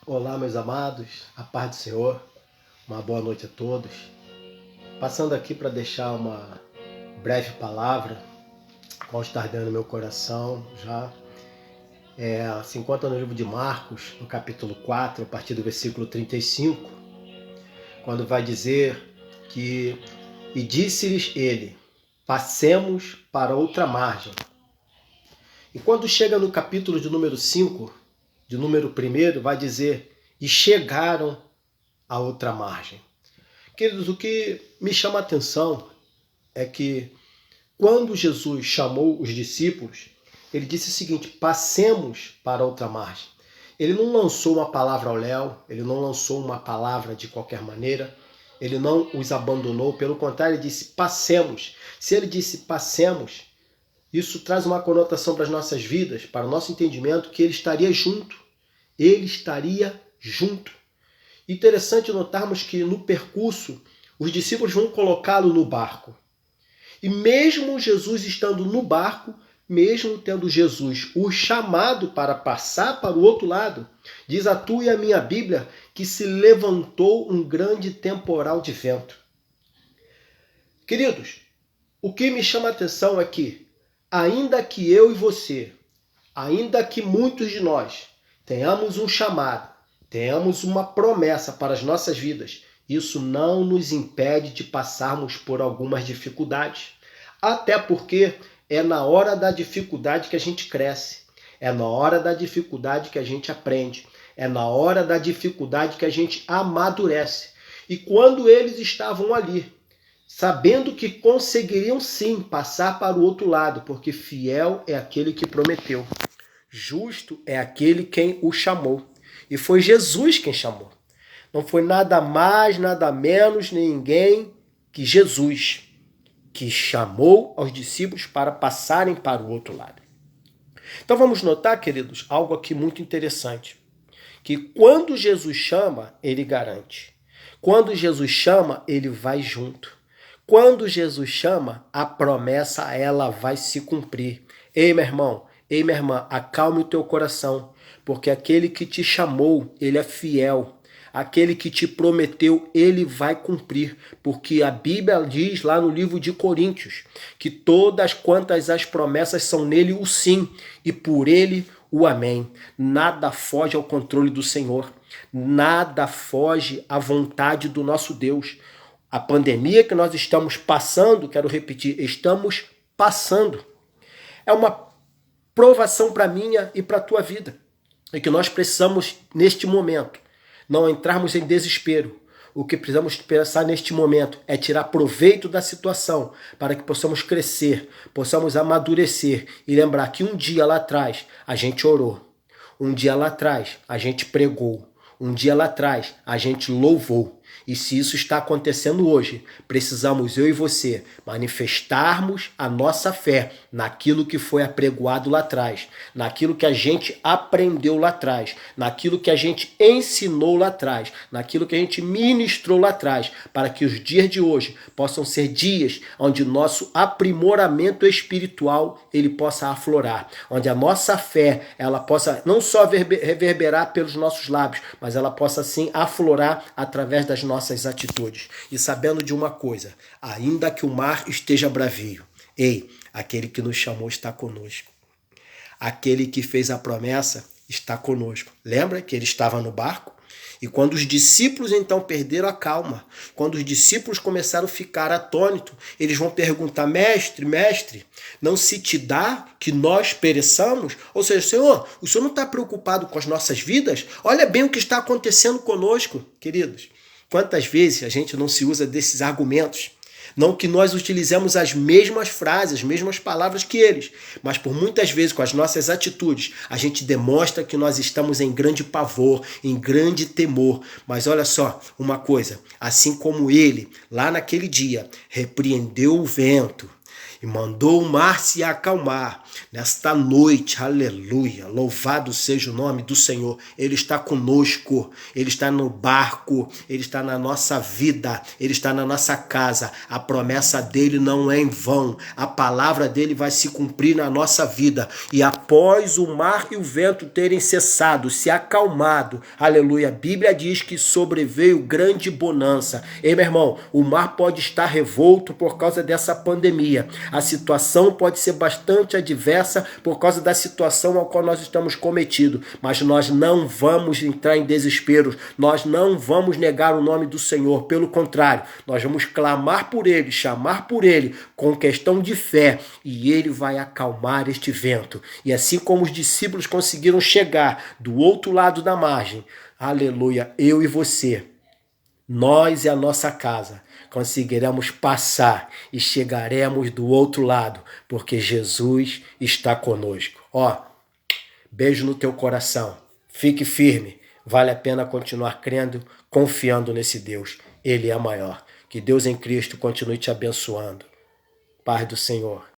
Olá, meus amados, a paz do Senhor, uma boa noite a todos. Passando aqui para deixar uma breve palavra, qual está ardendo no meu coração já. Se encontra no livro de Marcos, no capítulo 4, a partir do versículo 35, quando vai dizer que: E disse-lhes ele, passemos para outra margem. E quando chega no capítulo de número 5, de número 1, vai dizer: E chegaram a outra margem. Queridos, o que me chama a atenção é que quando Jesus chamou os discípulos, ele disse o seguinte: passemos para outra margem. Ele não lançou uma palavra ao léu, ele não lançou uma palavra de qualquer maneira, ele não os abandonou, pelo contrário, ele disse passemos. Se ele disse passemos, isso traz uma conotação para as nossas vidas, para o nosso entendimento, que ele estaria junto. Ele estaria junto. Interessante notarmos que no percurso, os discípulos vão colocá-lo no barco. E mesmo Jesus estando no barco, mesmo tendo Jesus o chamado para passar para o outro lado, diz a tua e a minha Bíblia que se levantou um grande temporal de vento. Queridos, o que me chama a atenção é que, ainda que eu e você, ainda que muitos de nós tenhamos um chamado, tenhamos uma promessa para as nossas vidas, isso não nos impede de passarmos por algumas dificuldades. Até porque é na hora da dificuldade que a gente cresce, é na hora da dificuldade que a gente aprende, é na hora da dificuldade que a gente amadurece. E quando eles estavam ali, sabendo que conseguiriam sim passar para o outro lado, porque fiel é aquele que prometeu, justo é aquele quem o chamou. E foi Jesus quem chamou. Não foi nada mais, nada menos, ninguém que Jesus, que chamou aos discípulos para passarem para o outro lado. Então vamos notar, queridos, algo aqui muito interessante. Que quando Jesus chama, ele garante. Quando Jesus chama, ele vai junto. Quando Jesus chama, a promessa ela vai se cumprir. Ei, meu irmão, ei, minha irmã, acalme o teu coração, porque aquele que te chamou, ele é fiel. Aquele que te prometeu, ele vai cumprir, porque a Bíblia diz lá no livro de Coríntios que todas quantas as promessas são nele o sim e por ele o amém. Nada foge ao controle do Senhor, nada foge à vontade do nosso Deus. A pandemia que nós estamos passando, quero repetir, estamos passando, é uma provação para a minha e para a tua vida. E que nós precisamos, neste momento, não entrarmos em desespero. O que precisamos pensar neste momento é tirar proveito da situação para que possamos crescer, possamos amadurecer e lembrar que um dia lá atrás a gente orou, um dia lá atrás a gente pregou, um dia lá atrás a gente louvou. E se isso está acontecendo hoje, precisamos eu e você manifestarmos a nossa fé naquilo que foi apregoado lá atrás, naquilo que a gente aprendeu lá atrás, naquilo que a gente ensinou lá atrás, naquilo que a gente ministrou lá atrás, para que os dias de hoje possam ser dias onde nosso aprimoramento espiritual ele possa aflorar, onde a nossa fé ela possa não só reverberar pelos nossos lábios, mas ela possa sim aflorar através das nossas atitudes. E sabendo de uma coisa, ainda que o mar esteja bravio, ei, aquele que nos chamou está conosco. Aquele que fez a promessa está conosco. Lembra que ele estava no barco? E quando os discípulos então perderam a calma, quando os discípulos começaram a ficar atônitos, eles vão perguntar: mestre, mestre, não se te dá que nós pereçamos? Ou seja, Senhor, o Senhor não está preocupado com as nossas vidas? Olha bem o que está acontecendo conosco, queridos. Quantas vezes a gente não se usa desses argumentos? Não que nós utilizemos as mesmas frases, as mesmas palavras que eles, mas por muitas vezes com as nossas atitudes, a gente demonstra que nós estamos em grande pavor, em grande temor. Mas olha só uma coisa, assim como ele, lá naquele dia, repreendeu o vento, e mandou o mar se acalmar. Nesta noite, aleluia, louvado seja o nome do Senhor. Ele está conosco, Ele está no barco, Ele está na nossa vida, Ele está na nossa casa. A promessa dele não é em vão, a palavra dele vai se cumprir na nossa vida. E após o mar e o vento terem cessado, se acalmado, aleluia, a Bíblia diz que sobreveio grande bonança. Ei, meu irmão, o mar pode estar revolto por causa dessa pandemia. A situação pode ser bastante adversa por causa da situação ao qual nós estamos cometidos, mas nós não vamos entrar em desespero, nós não vamos negar o nome do Senhor, pelo contrário, nós vamos clamar por Ele, chamar por Ele, com questão de fé, e Ele vai acalmar este vento. E assim como os discípulos conseguiram chegar do outro lado da margem, aleluia, eu e você, nós e a nossa casa, conseguiremos passar e chegaremos do outro lado, porque Jesus está conosco. Ó, beijo no teu coração, fique firme, vale a pena continuar crendo, confiando nesse Deus, Ele é maior. Que Deus em Cristo continue te abençoando. Paz do Senhor.